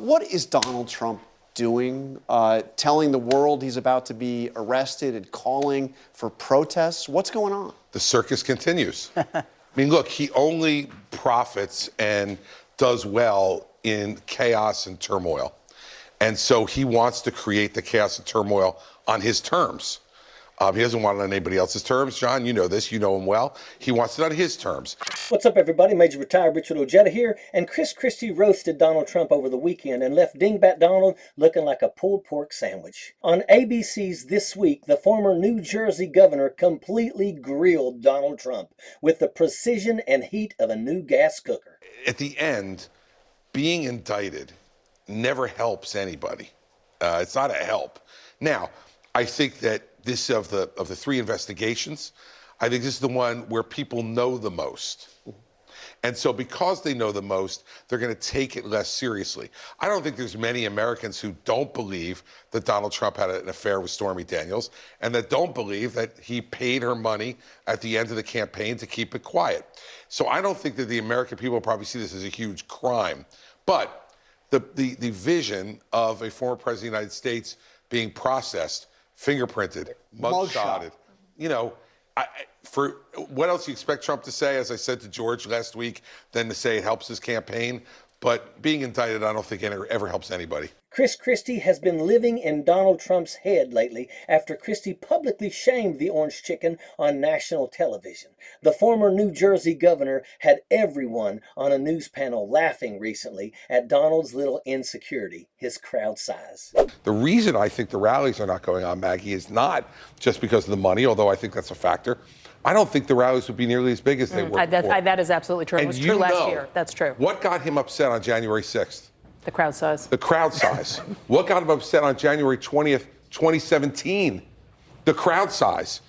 What is Donald Trump doing? Telling the world he's about to be arrested and calling for protests? What's going on? The circus continues. I mean, look, he only profits and does well in chaos and turmoil. And so he wants to create the chaos and turmoil on his terms. He doesn't want it on anybody else's terms. John, you know this. You know him well. He wants it on his terms. What's up, everybody? Major Retired Richard Ojeda here. And Christie roasted Donald Trump over the weekend and left Dingbat Donald looking like a pulled pork sandwich. On ABC's This Week, the former New Jersey governor completely grilled Donald Trump with the precision and heat of a new gas cooker. At the end, being indicted never helps anybody. It's not a help. Now, I think that this of the three investigations, I think this is the one where people know the most. And so because they know the most, they're going to take it less seriously. I don't think there's many Americans who don't believe that Donald Trump had an affair with Stormy Daniels and that don't believe that he paid her money at the end of the campaign to keep it quiet. So I don't think that the American people probably see this as a huge crime. But the vision of a former president of the United States being processed, fingerprinted, mugshotted, you know, for what else you expect Trump to say, as I said to George last week, than to say it helps his campaign. But being indicted, I don't think it ever helps anybody. Christie has been living in Donald Trump's head lately after Christie publicly shamed the orange chicken on national television. The former New Jersey governor had everyone on a news panel laughing recently at Donald's little insecurity, his crowd size. The reason I think the rallies are not going on, Maggie, is not just because of the money, although I think that's a factor. I don't think the rallies would be nearly as big as they were before. That is absolutely true. It was true last year. That's true. What got him upset on January 6th? The crowd size. The crowd size. What got him upset on January 20th, 2017? The crowd size.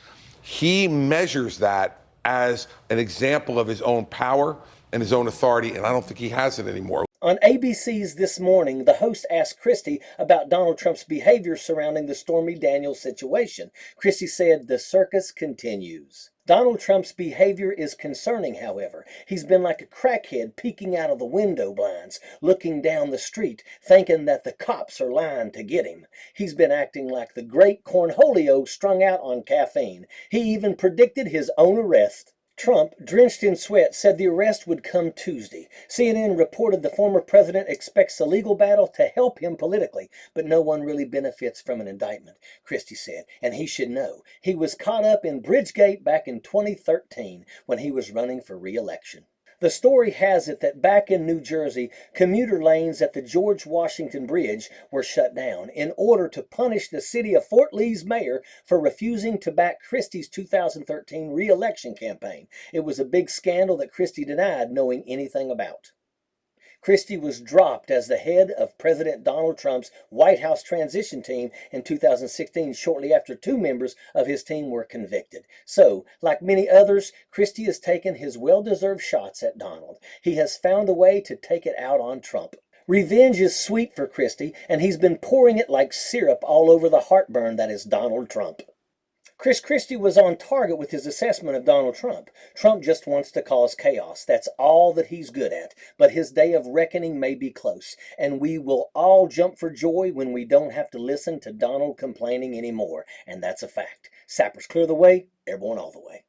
He measures that as an example of his own power and his own authority, and I don't think he has it anymore. On ABC's This Morning, the host asked Christie about Donald Trump's behavior surrounding the Stormy Daniels situation. Christie said, "The circus continues." Donald Trump's behavior is concerning, however. He's been like a crackhead peeking out of the window blinds, looking down the street, thinking that the cops are lying to get him. He's been acting like the great Cornholio strung out on caffeine. He even predicted his own arrest. Trump, drenched in sweat, said the arrest would come Tuesday. CNN reported the former president expects a legal battle to help him politically, but no one really benefits from an indictment, Christie said, and he should know. He was caught up in Bridgegate back in 2013 when he was running for re-election. The story has it that back in New Jersey, commuter lanes at the George Washington Bridge were shut down in order to punish the city of Fort Lee's mayor for refusing to back Christie's 2013 re-election campaign. It was a big scandal that Christie denied knowing anything about. Christie was dropped as the head of President Donald Trump's White House transition team in 2016, shortly after two members of his team were convicted. So, like many others, Christie has taken his well-deserved shots at Donald. He has found a way to take it out on Trump. Revenge is sweet for Christie, and he's been pouring it like syrup all over the heartburn that is Donald Trump. Christie was on target with his assessment of Donald Trump. Trump just wants to cause chaos. That's all that he's good at. But his day of reckoning may be close, and we will all jump for joy when we don't have to listen to Donald complaining anymore. And that's a fact. Sappers clear the way, airborne all the way.